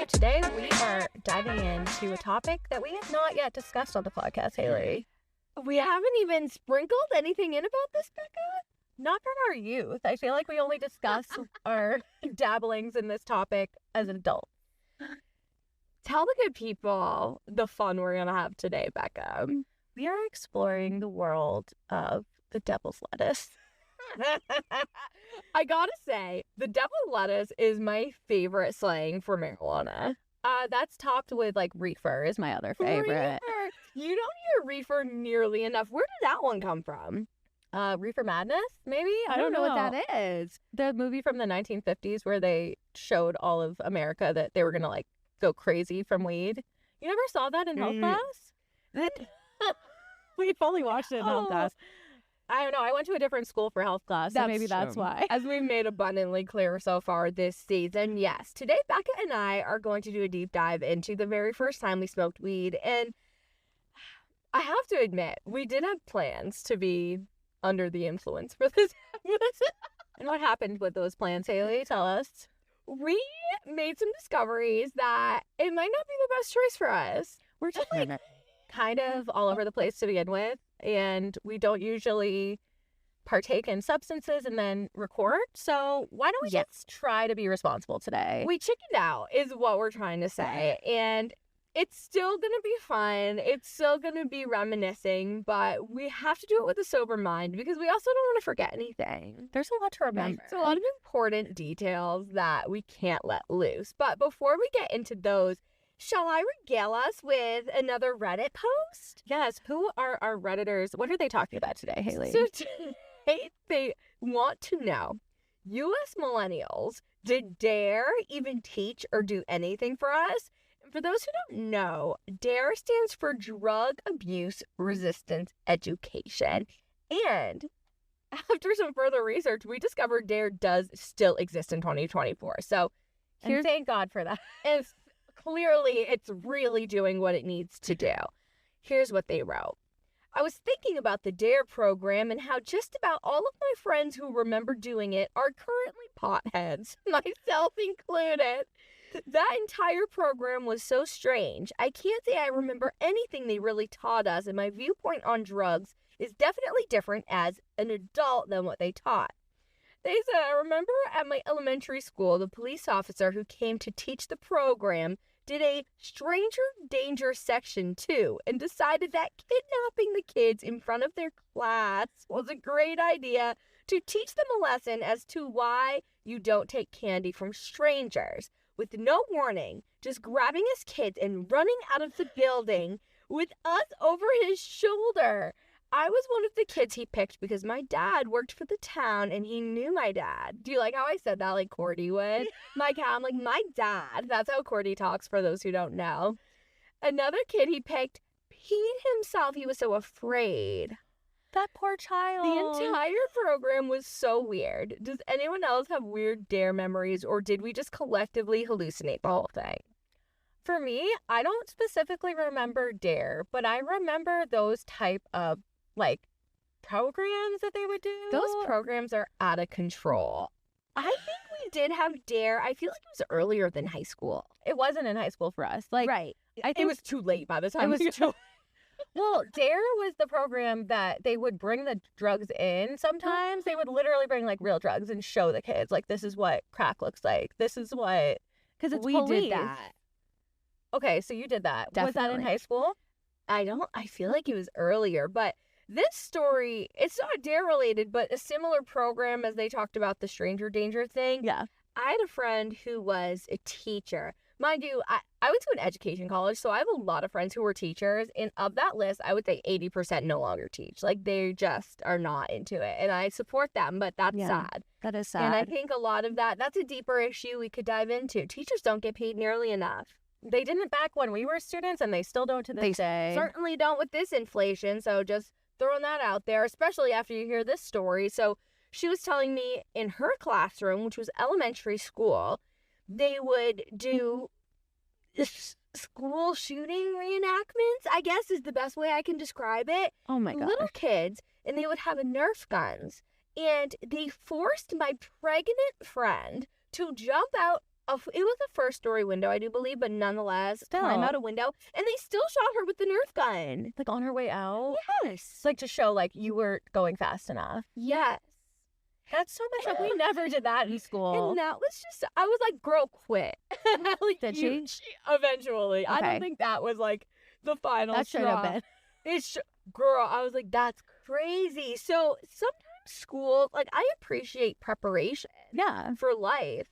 today we are diving into a topic that we have not yet discussed on the podcast, Hayley. We haven't even sprinkled anything in about this, Becca. Not from our youth. I feel like we only discuss our dabblings in this topic as adults. Tell the good people the fun we're going to have today, Becca. We are exploring the world of the devil's lettuce. I gotta say, the devil's lettuce is my favorite slang for marijuana. That's topped with, like, reefer is my other favorite. Reefer. You don't hear reefer nearly enough. Where did that one come from? Reefer Madness, maybe? I don't know what that is. The movie from the 1950s where they showed all of America that they were gonna, like, go crazy from weed. You never saw that in health class? We've only watched it in health class. I don't know. I went to a different school for health class, so maybe that's why. As we've made abundantly clear so far this season, yes. Today, Becca and I are going to do a deep dive into the very first time we smoked weed. And I have to admit, we did have plans to be under the influence for this episode. And what happened with those plans, Hayley? Tell us. We made some discoveries that it might not be the best choice for us. We're just, like, kind of all over the place to begin with. And we don't usually partake in substances and then record. So why don't we just try to be responsible today? We chickened out is what we're trying to say. And it's still going to be fun. It's still going to be reminiscing. But we have to do it with a sober mind because we also don't want to forget anything. There's a lot to remember. There's a lot of important details that we can't let loose. But before we get into those, shall I regale us with another Reddit post? Yes. Who are our Redditors? What are they talking about today, Hayley? So today they want to know, U.S. millennials, did DARE even teach or do anything for us? And for those who don't know, DARE stands for Drug Abuse Resistance Education. And after some further research, we discovered DARE does still exist in 2024. So thank God for that. And clearly, it's really doing what it needs to do. Here's what they wrote. I was thinking about the DARE program and how just about all of my friends who remember doing it are currently potheads, myself included. That entire program was so strange. I can't say I remember anything they really taught us, and my viewpoint on drugs is definitely different as an adult than what they taught. They said, I remember at my elementary school, the police officer who came to teach the program did a stranger danger section too and decided that kidnapping the kids in front of their class was a great idea to teach them a lesson as to why you don't take candy from strangers. With no warning, just grabbing his kids and running out of the building with us over his shoulder. I was one of the kids he picked because my dad worked for the town and he knew my dad. Do you like how I said that like Cordy would? I'm like, my dad. That's how Cordy talks for those who don't know. Another kid he picked peed himself. He was so afraid. That poor child. The entire program was so weird. Does anyone else have weird DARE memories, or did we just collectively hallucinate the whole thing? For me, I don't specifically remember DARE, but I remember those type of like programs that they would do. Those programs are out of control. I think we did have DARE. I feel like it was earlier than high school. It wasn't in high school for us. Like, right. I think it was too late by the time it was too. Well, DARE was the program that they would bring the drugs in. Sometimes they would literally bring like real drugs and show the kids like, this is what crack looks like. This is what, because it's police. Did that. Okay, so you did that. Definitely. Was that in high school? I feel like it was earlier, but this story, it's not DARE related, but a similar program as they talked about the stranger danger thing. Yeah. I had a friend who was a teacher. Mind you, I went to an education college, so I have a lot of friends who were teachers, and of that list, I would say 80% no longer teach. Like, they just are not into it, and I support them, but that's sad. That is sad. And I think a lot of that's a deeper issue we could dive into. Teachers don't get paid nearly enough. They didn't back when we were students, and they still don't to this day. Certainly don't with this inflation, so just throwing that out there, especially after you hear this story. So she was telling me in her classroom, which was elementary school, they would do school shooting reenactments, I guess is the best way I can describe it. Oh my God. Little kids, and they would have Nerf guns. And they forced my pregnant friend to jump out it was a first-story window, I do believe, but nonetheless, climb out a window, and they still shot her with the Nerf gun. Like, on her way out? Yes. Like, to show, like, you were going fast enough. Yes. That's so much up. We never did that in school. And that was just, I was like, girl, quit. Like, did she? Eventually. Okay. I don't think that was, like, the final That should have been. Girl, I was like, that's crazy. So sometimes school, like, I appreciate preparation. Yeah. For life.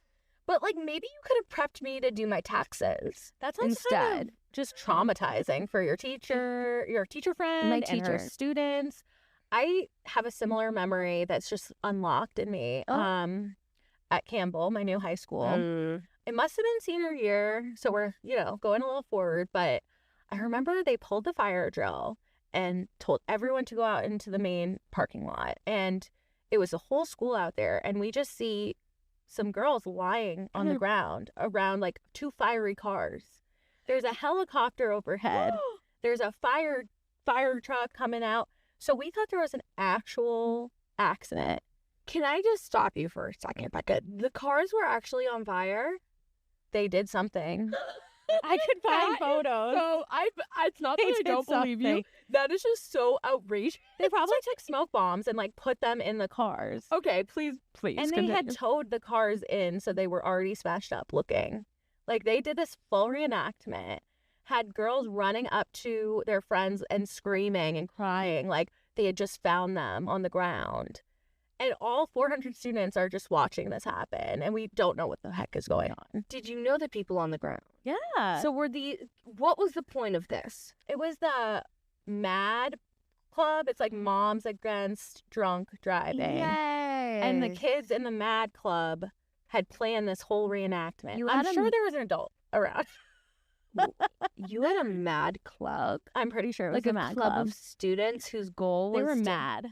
But, like, maybe you could have prepped me to do my taxes. That's instead just traumatizing for your teacher friend, and her students. I have a similar memory that's just unlocked in me at Campbell, my new high school. It must have been senior year, so we're, going a little forward. But I remember they pulled the fire drill and told everyone to go out into the main parking lot. And it was a whole school out there, and we just see some girls lying on the ground around, like, 2 fiery cars. There's a helicopter overhead. There's a fire truck coming out. So we thought there was an actual accident. Can I just stop you for a second, Becca? The cars were actually on fire. They did something. I could find photos. So it's not that I don't believe you. That is just so outrageous. They probably took smoke bombs and, like, put them in the cars. Okay, please. And continue. They had towed the cars in, so they were already smashed up looking. Like, they did this full reenactment, had girls running up to their friends and screaming and crying like they had just found them on the ground. And all 400 students are just watching this happen, and we don't know what the heck is going on. Did you know the people on the ground? Yeah. So what was the point of this? It was the MAD Club. It's like Moms Against Drunk Driving. Yay. And the kids in the MAD Club had planned this whole reenactment. I'm sure there was an adult around. You had a MAD Club? I'm pretty sure it was like a MAD club of students whose goal was they were mad.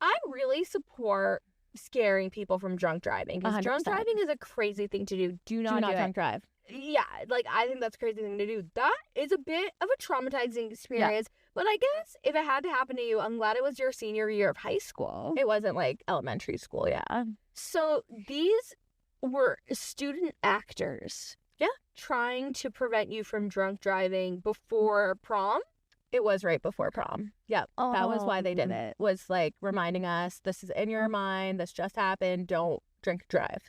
I really support scaring people from drunk driving, because drunk driving is a crazy thing to do. Do not drunk drive. Yeah, like, I think that's a crazy thing to do. That is a bit of a traumatizing experience. Yeah. But I guess if it had to happen to you, I'm glad it was your senior year of high school. It wasn't like elementary school, yeah. So these were student actors. Yeah. Trying to prevent you from drunk driving before prom. It was right before prom. Yep. Oh. That was why they did it. Was like reminding us, this is in your mind. This just happened. Don't drink and drive.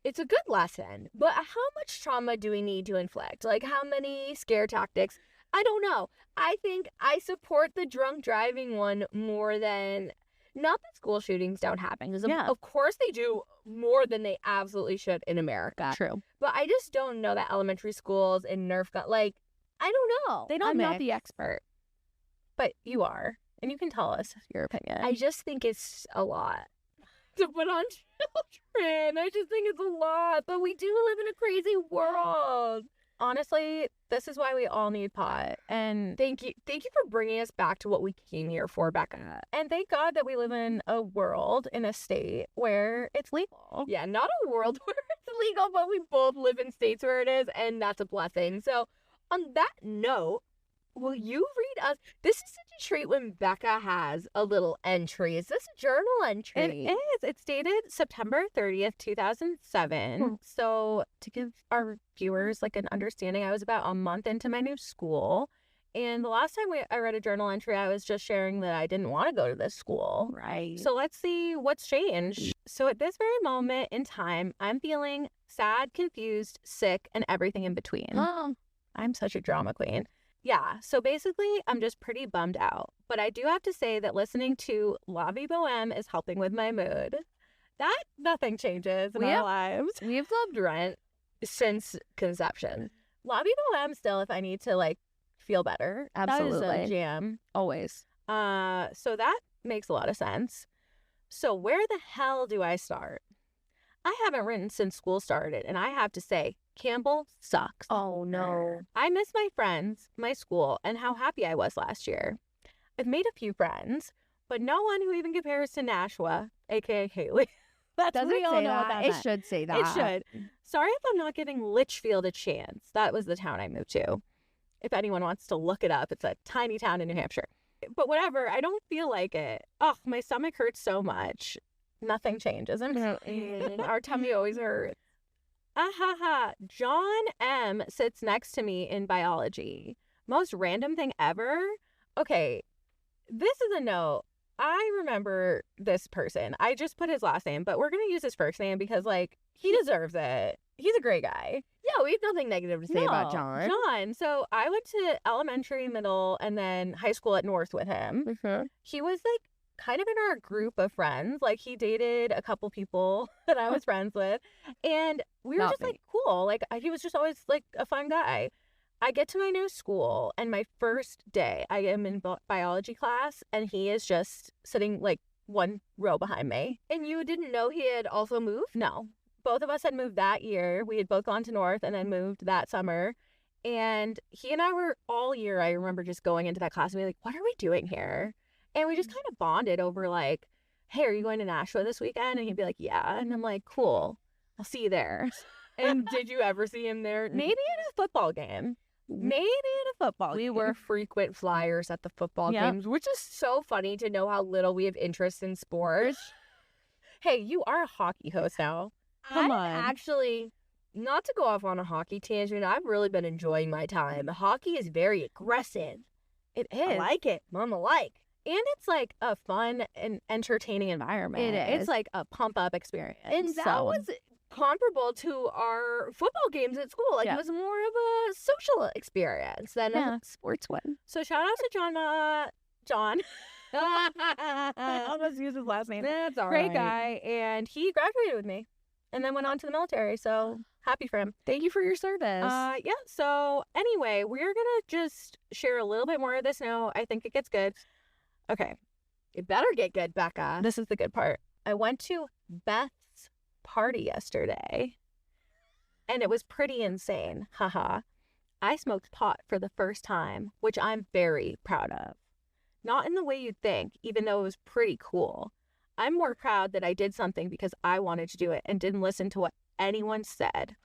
It's a good lesson. But how much trauma do we need to inflict? Like, how many scare tactics? I don't know. I think I support the drunk driving one more than... Not that school shootings don't happen, because of course they do more than they absolutely should in America. True. But I just don't know that elementary schools and Nerf got, like, I don't know. They don't I'm mix. not the expert. But you are. And you can tell us your opinion. I just think it's a lot to put on children. I just think it's a lot. But we do live in a crazy world. Honestly, this is why we all need pot. And thank you for bringing us back to what we came here for, Becca. And thank God that we live in a world, in a state where it's legal. Yeah, not a world where it's legal, but we both live in states where it is, and that's a blessing. So on that note, will you read us? This is such a treat when Becca has a little entry. Is this a journal entry? It is. It's dated September 30th, 2007. So to give our viewers like an understanding, I was about a month into my new school. And the last time I read a journal entry, I was just sharing that I didn't want to go to this school. Right. So let's see what's changed. So at this very moment in time, I'm feeling sad, confused, sick, and everything in between. Oh. I'm such a drama queen. Yeah, so basically, I'm just pretty bummed out. But I do have to say that listening to La Vie Boheme is helping with my mood. That nothing changes in our lives. We've loved Rent since conception. La Vie Boheme still, if I need to, like, feel better. Absolutely. That is a jam. Always. So that makes a lot of sense. So where the hell do I start? I haven't written since school started, and I have to say, Campbell sucks. Oh, no. I miss my friends, my school, and how happy I was last year. I've made a few friends, but no one who even compares to Nashua, a.k.a. Hayley. Doesn't we all know that? It should say that. It should. Sorry if I'm not giving Litchfield a chance. That was the town I moved to. If anyone wants to look it up, it's a tiny town in New Hampshire. But whatever, I don't feel like it. Oh, my stomach hurts so much. Nothing changes. Our tummy always hurts. John M. sits next to me in biology. Most random thing ever? Okay, this is a note. I remember this person. I just put his last name, but we're going to use his first name because, like, he deserves it. He's a great guy. Yeah, we have nothing negative to say about John. So I went to elementary, middle, and then high school at North with him. Mm-hmm. He was, like, kind of in our group of friends. Like, he dated a couple people that I was friends with. And we were like, cool. Like, he was just always, like, a fun guy. I get to my new school, and my first day, I am in biology class, and he is just sitting, like, one row behind me. And you didn't know he had also moved? No. Both of us had moved that year. We had both gone to North and then moved that summer. And he and I were all year, I remember just going into that class and being like, what are we doing here? And we just kind of bonded over, like, hey, are you going to Nashua this weekend? And he'd be like, yeah. And I'm like, cool. I'll see you there. And did you ever see him there? Maybe in a football game. We were frequent flyers at the football games, which is so funny to know how little we have interest in sports. Hey, you are a hockey host now. Come on. Actually, not to go off on a hockey tangent, I've really been enjoying my time. Hockey is very aggressive. It is. I like it. Mama like. And it's like a fun and entertaining environment. It is. It's like a pump-up experience. And that was comparable to our football games at school. Like, it was more of a social experience than a sports one. So shout out to John. I'll just use his last name. That's all right. Great guy. And he graduated with me and then went on to the military. So happy for him. Thank you for your service. Yeah. So anyway, we're going to just share a little bit more of this now. I think it gets good. Okay. It better get good, Becca. This is the good part. I went to Beth's party yesterday and it was pretty insane. Haha. I smoked pot for the first time, which I'm very proud of. Not in the way you'd think, even though it was pretty cool. I'm more proud that I did something because I wanted to do it and didn't listen to what anyone said.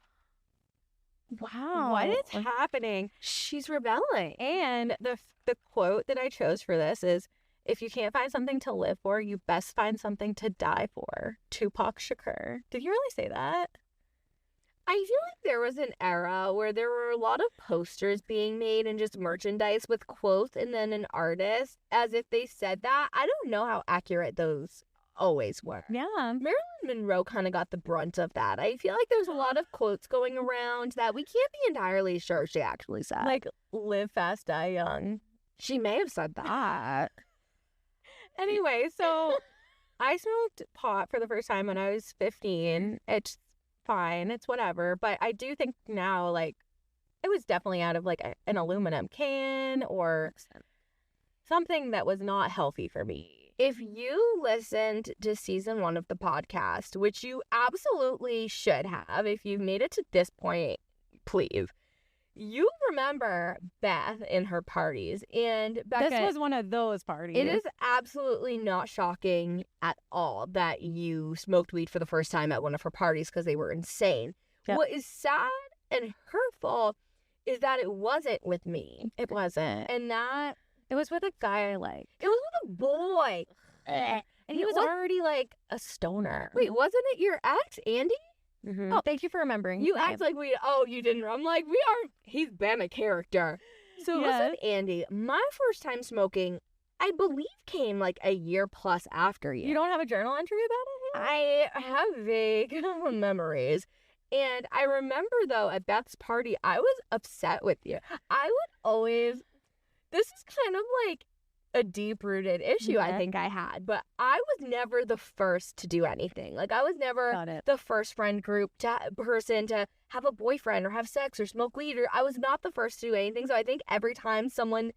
Wow. What is happening? She's rebelling. And the quote that I chose for this is, if you can't find something to live for, you best find something to die for. Tupac Shakur. Did you really say that? I feel like there was an era where there were a lot of posters being made and just merchandise with quotes and then an artist as if they said that. I don't know how accurate those always were. Yeah. Marilyn Monroe kind of got the brunt of that. I feel like there's a lot of quotes going around that we can't be entirely sure she actually said. Like, live fast, die young. She may have said that. Anyway, so I smoked pot for the first time when I was 15. It's fine. It's whatever. But I do think now, like, it was definitely out of, like, an aluminum can or something that was not healthy for me. If you listened to season 1 of the podcast, which you absolutely should have, if you've made it to this point, please. You remember Beth in her parties, and Becca, this was one of those parties. It is absolutely not shocking at all that you smoked weed for the first time at one of her parties because they were insane. Yep. What is sad and hurtful is that it wasn't with me. It wasn't. And that... It was with a guy I liked. It was with a boy. And he was already, like, a stoner. Wait, wasn't it your ex, Andy? Mm-hmm. Oh, thank you for remembering. You act like you didn't. I'm like, we are. He's been a character. So listen, Andy, my first time smoking, I believe, came like a year plus after you. You don't have a journal entry about it? I have vague memories. And I remember, though, at Beth's party, I was upset with you. I would always, this is kind of like a deep-rooted issue I think I had, but I was never the first to do anything. Like, I was never the first friend group person to have a boyfriend or have sex or smoke weed, or I was not the first to do anything. So I think every time someone,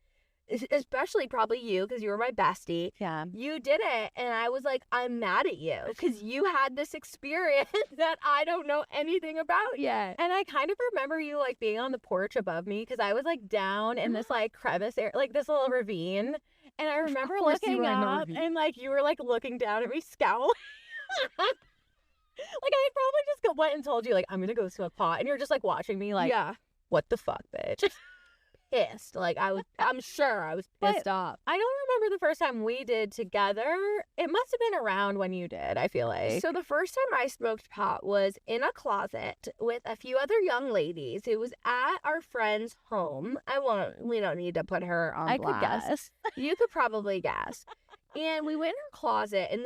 especially probably you, because you were my bestie, you did it, and I was like, I'm mad at you because you had this experience that I don't know anything about yet. And I kind of remember you, like, being on the porch above me because I was, like, down in this, like, crevice area, like this little ravine. And I remember looking up and, like, you were, like, looking down at me, scowling. Like, I probably just went and told you, like, I'm going to go smoke pot. And you're just, like, watching me, like, what the fuck, bitch? pissed. Like, I'm sure I was pissed off. I don't remember the first time we did together. It must have been around when you did, I feel like. So the first time I smoked pot was in a closet with a few other young ladies. It was at our friend's home. We don't need to put her on blast. I could guess. You could probably guess. And we went in her closet, and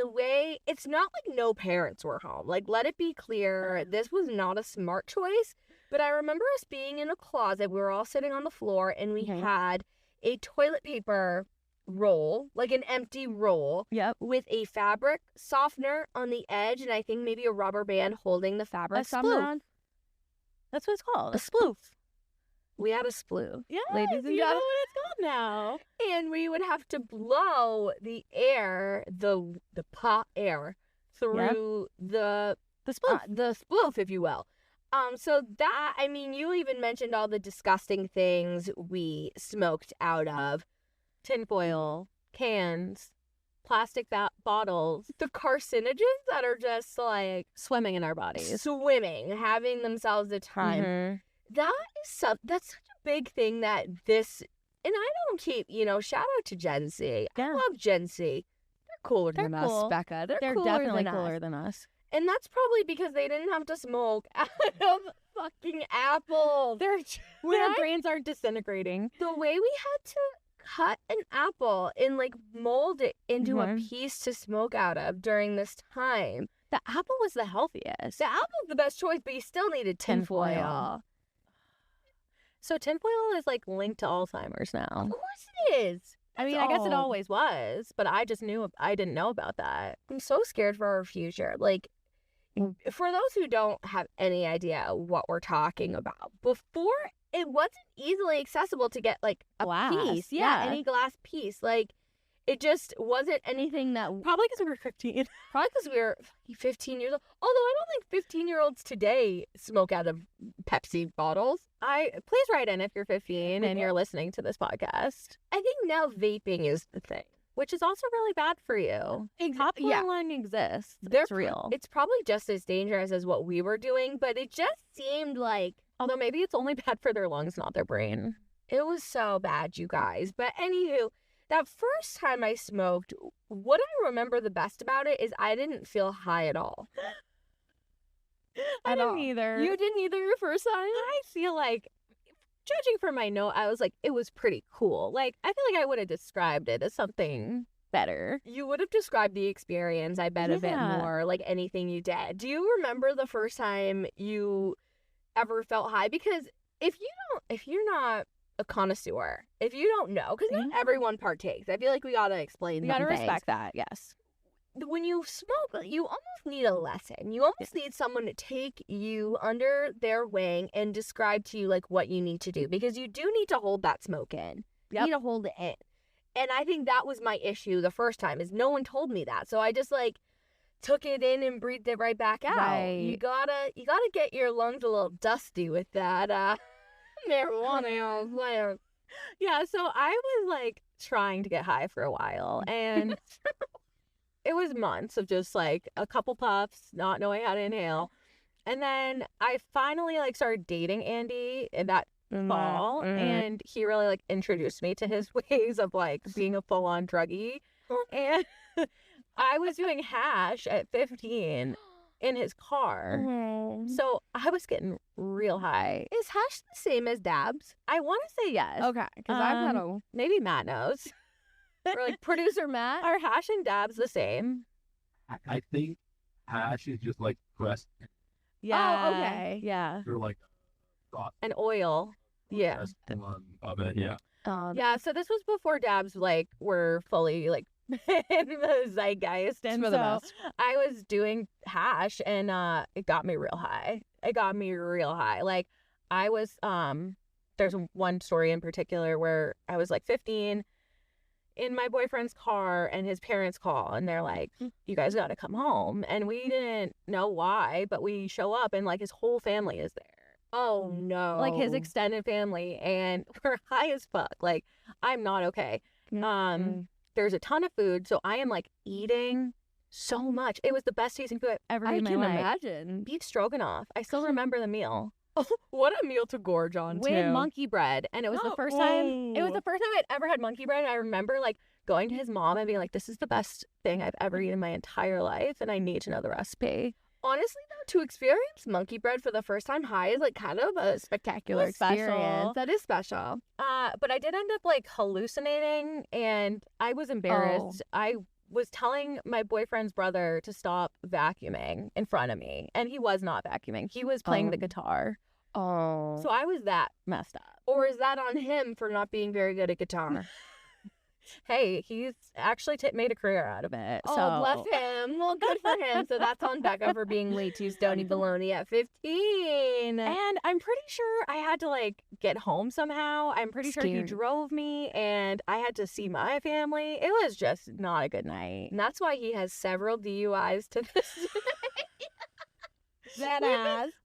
it's not like no parents were home. Like, let it be clear, this was not a smart choice. But I remember us being in a closet. We were all sitting on the floor, and we had a toilet paper roll, like an empty roll, with a fabric softener on the edge, and I think maybe a rubber band holding the fabric softener on. That's what it's called. A sploof. We had a sploof. Yeah, ladies and gentlemen. You know what it's called now. And we would have to blow the air, the pot air, through the sploof, if you will. So that, I mean, you even mentioned all the disgusting things we smoked out of. Tinfoil, cans, plastic bottles. The carcinogens that are just like swimming in our bodies. Having themselves a time. Mm-hmm. That's such a big thing that this, and I don't keep, shout out to Gen Z. Yeah. I love Gen Z. They're cooler than us, Becca. They're definitely cooler than us. And that's probably because they didn't have to smoke out of fucking apples. Their brains aren't disintegrating. The way we had to cut an apple and like mold it into a piece to smoke out of during this time. The apple was the healthiest. The apple's the best choice, but you still needed tinfoil. So tinfoil is like linked to Alzheimer's now. Of course it is. I mean, I guess it always was, but I didn't know about that. I'm so scared for our future. Like, for those who don't have any idea what we're talking about, before it wasn't easily accessible to get like a piece. Yeah, any glass piece. Like, it just wasn't anything that... Probably because we were 15. Probably because we were 15 years old. Although I don't think 15-year-olds today smoke out of Pepsi bottles. Please write in if you're 15 and you're listening to this podcast. I think now vaping is the thing. Which is also really bad for you. Popcorn exists. It's real. It's probably just as dangerous as what we were doing, but it just seemed like... Although maybe it's only bad for their lungs, not their brain. It was so bad, you guys. But anywho... That first time I smoked, what I remember the best about it is I didn't feel high at all. I didn't either. You didn't either your first time? I feel like, judging from my note, I was like, it was pretty cool. Like, I feel like I would have described it as something better. You would have described the experience, I bet, a bit more, like anything you did. Do you remember the first time you ever felt high? Because if you're not a connoisseur, if you don't know, because not everyone partakes. I feel like we gotta explain. We gotta respect that. Yes. When you smoke, you almost need a lesson. You almost need someone to take you under their wing and describe to you like what you need to do, because you do need to hold that smoke in. You need to hold it in. And I think that was my issue the first time, is no one told me that. So I just like took it in and breathed it right back out. Right. You gotta get your lungs a little dusty with that marijuana. Yeah, so I was like trying to get high for a while, and it was months of just like a couple puffs, not knowing how to inhale. And then I finally like started dating Andy in that fall, and he really like introduced me to his ways of like being a full-on druggie. And I was doing hash at 15 in his car. So I was getting real high. Is hash the same as dabs? I want to say yes. Okay, because I've had maybe Matt knows. Or like producer Matt. Are hash and dabs the same? I think hash is just like pressed. Yeah. Oh, okay. Yeah. They're like an oil. Yeah. Of it, yeah. Yeah, so this was before dabs like were fully like in the zeitgeist, and for the best. I was doing hash, and it got me real high. Like, I was there's one story in particular where I was like 15 in my boyfriend's car, and his parents call, and they're like, you guys got to come home. And we didn't know why, but we show up, and like his whole family is there. Oh no. Like his extended family, and we're high as fuck. Like, I'm not okay. There's a ton of food, so I am like eating so much. It was the best tasting food I've ever made in my life. I can imagine. Beef stroganoff. I still remember the meal. Oh, what a meal to gorge on, with too. monkey bread. And it was the first time. It was the first time I'd ever had monkey bread. And I remember like going to his mom and being like, "This is the best thing I've ever eaten in my entire life, and I need to know the recipe." Honestly, though, to experience monkey bread for the first time high is like kind of a spectacular experience. That is special. But I did end up like hallucinating, and I was embarrassed. I was telling my boyfriend's brother to stop vacuuming in front of me, and he was not vacuuming. He was playing the guitar. Oh. So I was that messed up. Or is that on him for not being very good at guitar? Hey, he's actually made a career out of it. Oh, so. bless him. Well, good for him. So that's on Becca for being way too stony baloney at 15. And I'm pretty sure I had to, like, get home somehow. I'm pretty sure he drove me, and I had to see my family. It was just not a good night. And that's why he has several DUIs to this day.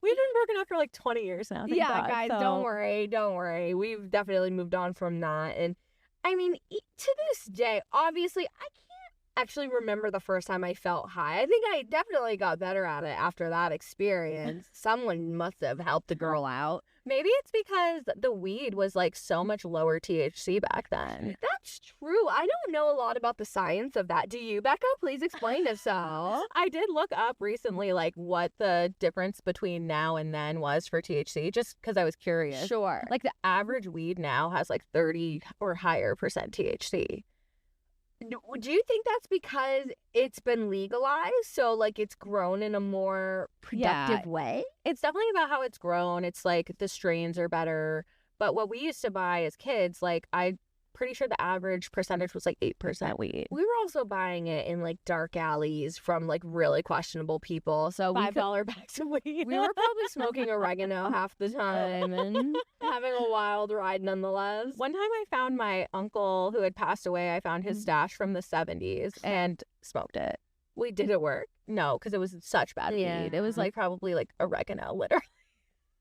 We've been broken up for, like, 20 years now. Yeah, God, guys, don't worry. We've definitely moved on from that. And I mean, to this day, obviously, I can't actually remember the first time I felt high. I think I definitely got better at it after that experience. Someone must have helped the girl out. Maybe it's because the weed was like so much lower THC back then. That's true. I don't know a lot about the science of that. Do you, Becca? Please explain if so. I did look up recently like what the difference between now and then was for THC, just because I was curious. Sure. Like the average weed now has like 30 or higher % THC. Do you think that's because it's been legalized? So, like, it's grown in a more productive way? It's definitely about how it's grown. It's like the strains are better. But what we used to buy as kids, like, I'm pretty sure the average percentage was like 8% weed. We were also buying it in, like, dark alleys from, like, really questionable people. So $5 bags of weed. We were probably smoking oregano half the time and having a wild ride nonetheless. One time I found my uncle who had passed away. I found his stash from the 70s and smoked it. Wait, did it work? No, because it was such bad weed. It was like probably like oregano, literally.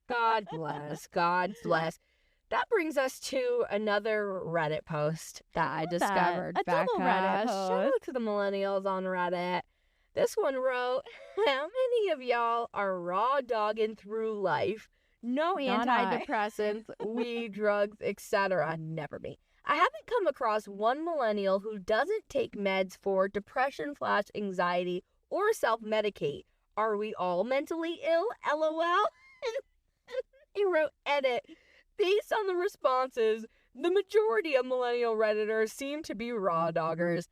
God bless. God bless. That brings us to another Reddit post that I discovered. A double Reddit post. Shout out to the millennials on Reddit. This one wrote, "How many of y'all are raw dogging through life? No antidepressants, weed, drugs, etc. Never me. I haven't come across one millennial who doesn't take meds for depression/anxiety or self-medicate. Are we all mentally ill? LOL." He wrote, edit. Based on the responses, the majority of millennial Redditors seem to be raw doggers.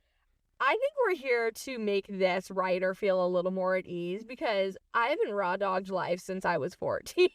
I think we're here to make this writer feel a little more at ease because I haven't raw dogged life since I was 14.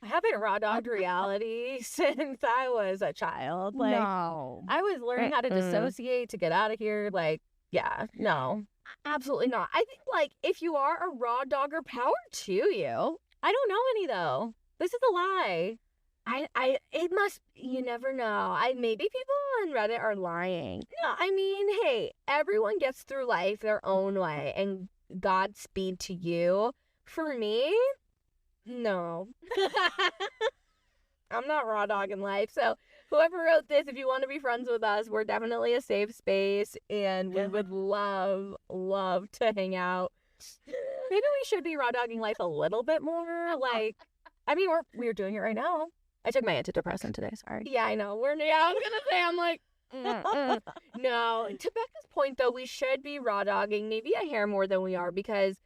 I haven't raw dogged reality since I was a child. Like, no. I was learning how to dissociate to get out of here. Like, yeah, no. Absolutely not. I think, like, if you are a raw dogger, power to you. I don't know any, though. This is a lie. It must, you never know. Maybe people on Reddit are lying. No, I mean, hey, everyone gets through life their own way, and Godspeed to you. For me, no. I'm not raw dogging life. So whoever wrote this, if you want to be friends with us, we're definitely a safe space, and we would love to hang out. Maybe we should be raw dogging life a little bit more. Like, I mean, we're doing it right now. I took my antidepressant today, sorry. Yeah, I know. I was going to say, I'm like, No, to Becca's point, though, we should be raw dogging maybe a hair more than we are because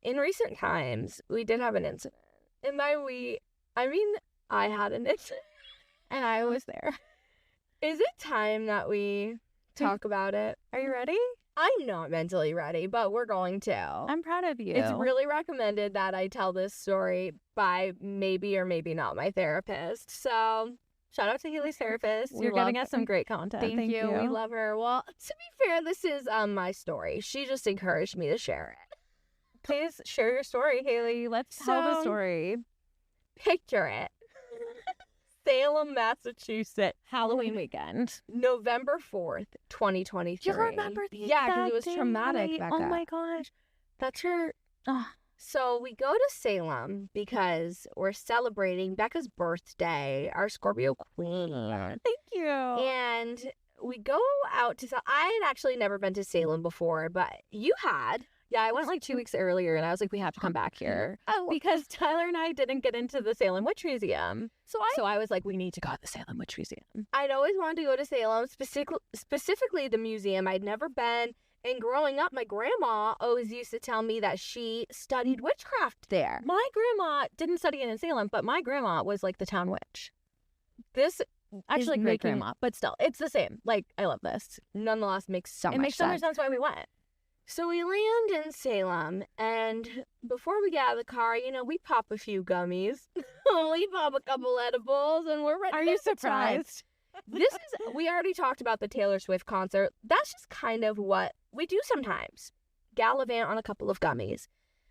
in recent times, we did have an incident. And by we, I mean I had an incident. And I was there. Is it time that we talk about it? Are you ready? I'm not mentally ready, but we're going to. I'm proud of you. It's really recommended that I tell this story by maybe or maybe not my therapist. So shout out to Hayley's therapist. You're giving us some great content. Thank you. We love her. Well, to be fair, this is my story. She just encouraged me to share it. Please share your story, Hayley. Let's tell the story. Picture it. Salem, Massachusetts. Halloween weekend. November 4th, 2023. You remember the Yeah, because it was traumatic, Becca. Oh my gosh. That's her. So we go to Salem because we're celebrating Becca's birthday, our Scorpio queen. Thank you. And we go out to... I had actually never been to Salem before, but you had. Yeah, I went like 2 weeks earlier, and I was like, we have to come back here. Because Tyler and I didn't get into the Salem Witch Museum. So I was like, we need to go to the Salem Witch Museum. I'd always wanted to go to Salem, specifically the museum. I'd never been. And growing up, my grandma always used to tell me that she studied witchcraft there. My grandma didn't study it in Salem, but my grandma was like the town witch. This actually great grandma, but still, it's the same. Like, I love this. Nonetheless, makes so much sense. It makes so much sense why we went. So we land in Salem, and before we get out of the car, we pop a few gummies. We pop a couple edibles, and we're ready. Are you surprised? We already talked about the Taylor Swift concert. That's just kind of what we do sometimes. Gallivant on a couple of gummies.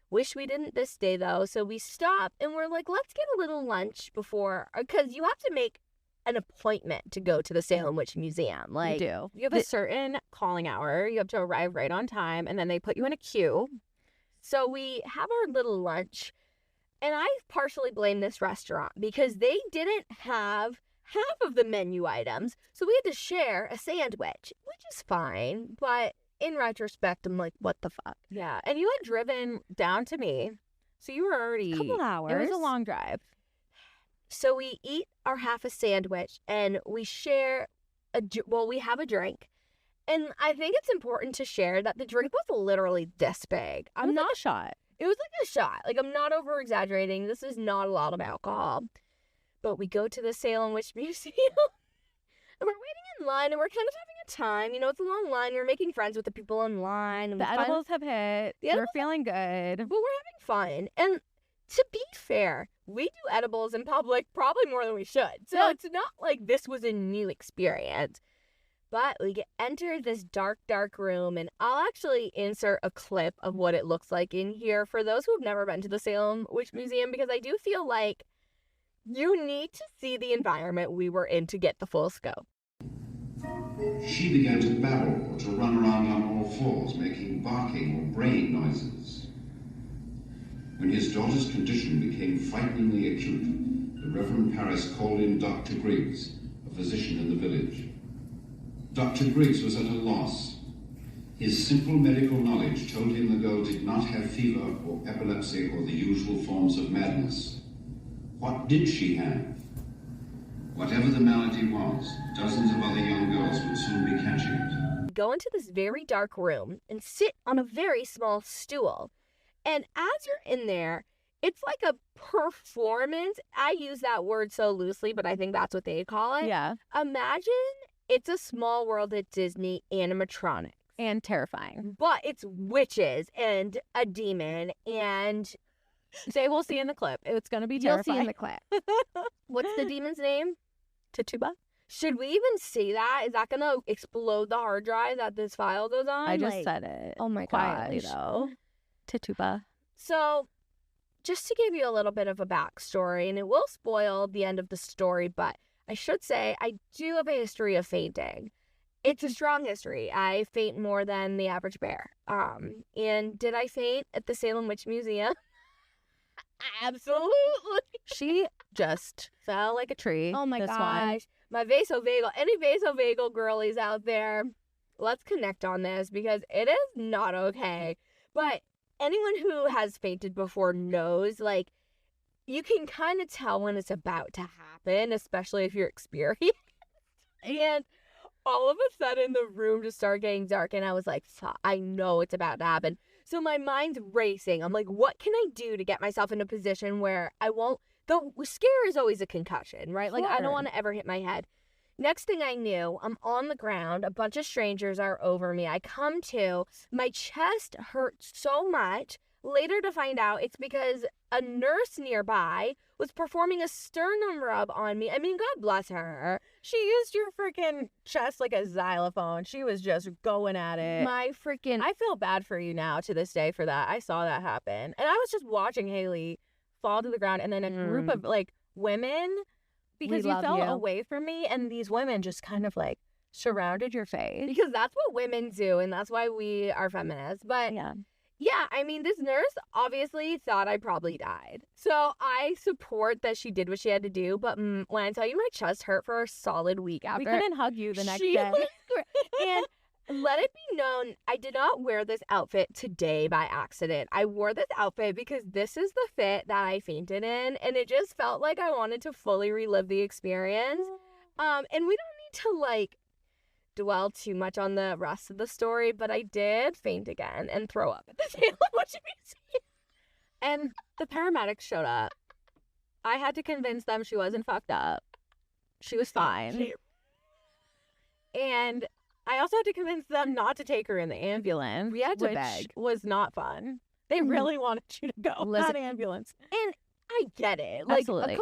Wish we didn't this day, though. So we stop, and we're like, let's get a little lunch before, because you have to make an appointment to go to the Salem Witch Museum. Like, you do. You have a certain calling hour. You have to arrive right on time, and then they put you in a queue. So we have our little lunch, and I partially blame this restaurant because they didn't have half of the menu items, so we had to share a sandwich, which is fine, but in retrospect, I'm like, what the fuck? Yeah, and you had driven down to me, so you were already... A couple hours. It was a long drive. So we eat our half a sandwich, and we share we have a drink. And I think it's important to share that the drink was literally this big. It was like a shot. It was like a shot. Like, I'm not over-exaggerating. This is not a lot of alcohol. But we go to the Salem Witch Museum, and we're waiting in line, and we're kind of having a time. It's a long line. We're making friends with the people in line. The edibles have hit. We're feeling good. But we're having fun. And to be fair, we do edibles in public probably more than we should. So it's not like this was a new experience. But we enter this dark, dark room, and I'll actually insert a clip of what it looks like in here for those who have never been to the Salem Witch Museum, because I do feel like you need to see the environment we were in to get the full scope. She began to babble or to run around on all fours, making barking or braying noises. When his daughter's condition became frighteningly acute, the Reverend Parris called in Dr. Griggs, a physician in the village. Dr. Griggs was at a loss. His simple medical knowledge told him the girl did not have fever or epilepsy or the usual forms of madness. What did she have? Whatever the malady was, dozens of other young girls would soon be catching it. Go into this very dark room and sit on a very small stool. And as you're in there, it's like a performance. I use that word so loosely, but I think that's what they call it. Yeah. Imagine it's a Small World at Disney animatronic. And terrifying. But it's witches and a demon and... Say we'll see in the clip. It's going to be terrifying. You'll see in the clip. What's the demon's name? Tituba. Should we even say that? Is that going to explode the hard drive that this file goes on? I just said it. Oh my quietly, gosh. Though. Tituba. So, just to give you a little bit of a backstory, and it will spoil the end of the story, but I should say I do have a history of fainting. It's a strong history. I faint more than the average bear. And did I faint at the Salem Witch Museum? Absolutely. She just fell like a tree. Oh my gosh. My vasovagal. Any vasovagal girlies out there, let's connect on this because it is not okay. But anyone who has fainted before knows, like, you can kind of tell when it's about to happen, especially if you're experienced. And all of a sudden, the room just started getting dark, and I was like, I know it's about to happen. So my mind's racing. I'm like, what can I do to get myself in a position where I won't... The scare is always a concussion, right? Like, I don't want to ever hit my head. Next thing I knew, I'm on the ground. A bunch of strangers are over me. I come to. My chest hurts so much. Later to find out, it's because a nurse nearby was performing a sternum rub on me. I mean, God bless her. She used your freaking chest like a xylophone. She was just going at it. I feel bad for you now to this day for that. I saw that happen. And I was just watching Hayley fall to the ground, and then a group of, like, women, because you fell away from me, and these women just kind of, like, surrounded your face. Because that's what women do, and that's why we are feminists. But yeah, I mean, this nurse obviously thought I probably died. So I support that she did what she had to do. But when I tell you my chest hurt for a solid week after. We couldn't hug you the next day. And Let it be known, I did not wear this outfit today by accident. I wore this outfit because this is the fit that I fainted in, and it just felt like I wanted to fully relive the experience. And we don't need to, like, dwell too much on the rest of the story, but I did faint again and throw up at the Salem Witch Museum. And the paramedics showed up. I had to convince them she wasn't fucked up. She was fine. And I also had to convince them not to take her in the ambulance. We had to beg. Was not fun. They really wanted you to go. Not ambulance. And I get it. Like, absolutely.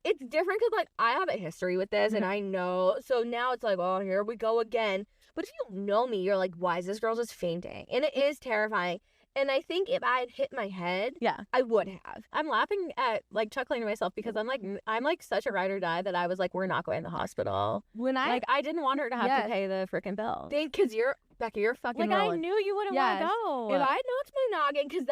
It's different because, like, I have a history with this and I know. So now it's like, oh, here we go again. But if you know me, you're like, why is this girl just fainting? And it is terrifying. And I think if I had hit my head, I would have. I'm laughing at, like, chuckling to myself because I'm like such a ride or die that I was like, we're not going to the hospital. I didn't want her to have to pay the freaking bill. Because Becca, you're fucking like, rolling. I knew you wouldn't want to go. If I knocked my noggin, because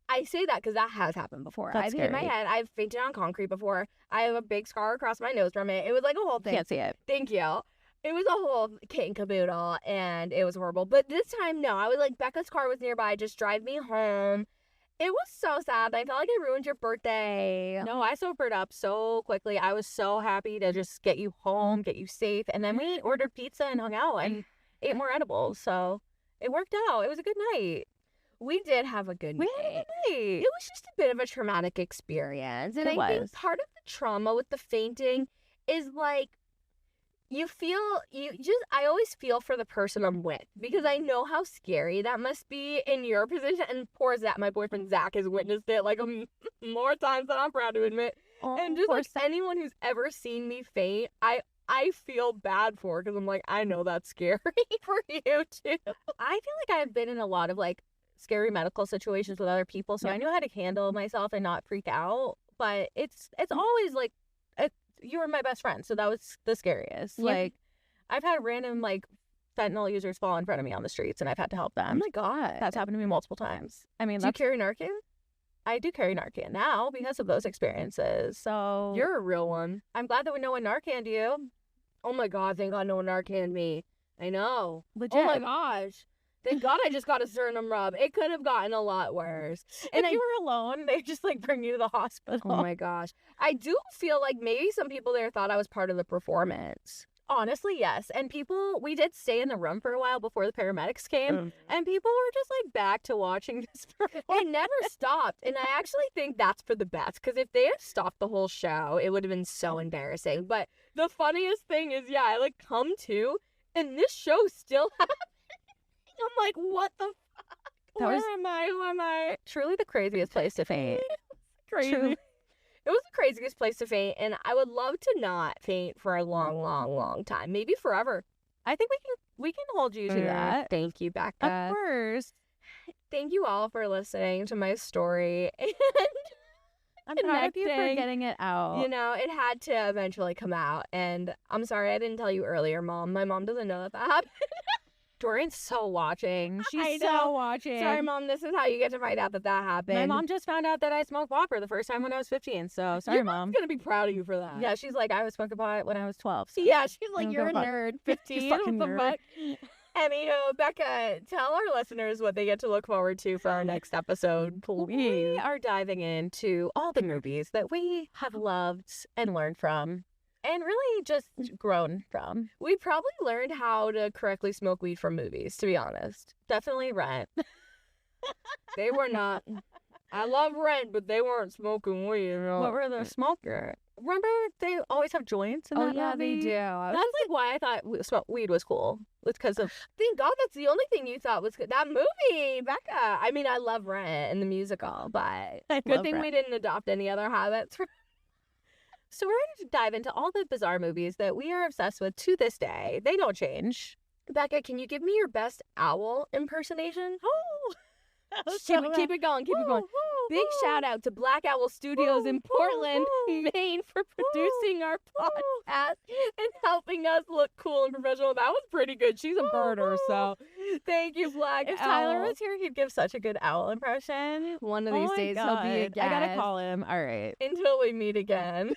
I say that because that has happened before. I've hit my head. I've fainted on concrete before. I have a big scar across my nose from it. It was like a whole thing. Can't see it. Thank you. It was a whole kit and caboodle, and it was horrible. But this time, no. I was like, Becca's car was nearby. Just drive me home. It was so sad. I felt like I ruined your birthday. No, I sobered up so quickly. I was so happy to just get you home, get you safe. And then we ordered pizza and hung out and ate more edibles. So it worked out. It was a good night. We did have a good night. It was just a bit of a traumatic experience. And I think part of the trauma with the fainting is, like, I always feel for the person I'm with because I know how scary that must be in your position. And poor Zach, my boyfriend Zach, has witnessed it like more times than I'm proud to admit. And just like anyone who's ever seen me faint, I feel bad for because I'm like, I know that's scary for you too. I feel like I've been in a lot of like scary medical situations with other people, so I knew how to handle myself and not freak out. But it's always like, you were my best friend, so that was the scariest. Like, I've had random like fentanyl users fall in front of me on the streets, and I've had to help them. Oh my God, that's happened to me multiple times. I mean, do you carry Narcan? I do carry Narcan now because of those experiences. So you're a real one. I'm glad that no one Narcaned you. Oh my God, thank God no one Narcaned me. I know. Legit. Oh my gosh. Thank God I just got a Cernum rub. It could have gotten a lot worse. And if you were alone, they just like bring you to the hospital. Oh my gosh. I do feel like maybe some people there thought I was part of the performance. Honestly, yes. And we did stay in the room for a while before the paramedics came. And people were just like back to watching this performance. It never stopped. And I actually think that's for the best. Because if they had stopped the whole show, it would have been so embarrassing. But the funniest thing is, I like come to, and this show still happened. I'm like, what the fuck? Who am I? Truly the craziest place to faint. Crazy. Truly. It was the craziest place to faint, and I would love to not faint for a long, long, long time. Maybe forever. I think we can hold you to that. Thank you, Becca. Of course. Thank you all for listening to my story. And I'm proud of you for getting it out. You know, it had to eventually come out, and I'm sorry I didn't tell you earlier, Mom. My mom doesn't know that happened. Dorian's so watching. She's so watching. Sorry, Mom. This is how you get to find out that happened. My mom just found out that I smoked pot for the first time when I was 15. So sorry, Mom. Mom's gonna be proud of you for that. Yeah, she's like, I was smoking pot when I was 12. So yeah, she's like, you're a nerd. 15. Fucking nerd. Anywho, Becca, tell our listeners what they get to look forward to for our next episode, please. We are diving into all the movies that we have loved and learned from. And really just grown from. We probably learned how to correctly smoke weed from movies, to be honest. Definitely Rent. They were not. I love Rent, but they weren't smoking weed. You know? What were the smoker? Remember they always have joints in that movie? Yeah, they do. That's like why I thought weed was cool. It's because of... Thank God that's the only thing you thought was good. That movie, Becca. I mean, I love Rent and the musical, but good thing we didn't adopt any other habits. So we're going to dive into all the bizarre movies that we are obsessed with to this day. They don't change. Becca, can you give me your best owl impersonation? Oh! Keep it going. Big shout out to Black Owl Studios in Portland, Maine for producing our podcast and helping us look cool and professional. That was pretty good. She's a birder, so thank you, Black Owl. If Tyler was here, he'd give such a good owl impression. One of these days, he'll be a guest. I gotta call him. All right. Until we meet again.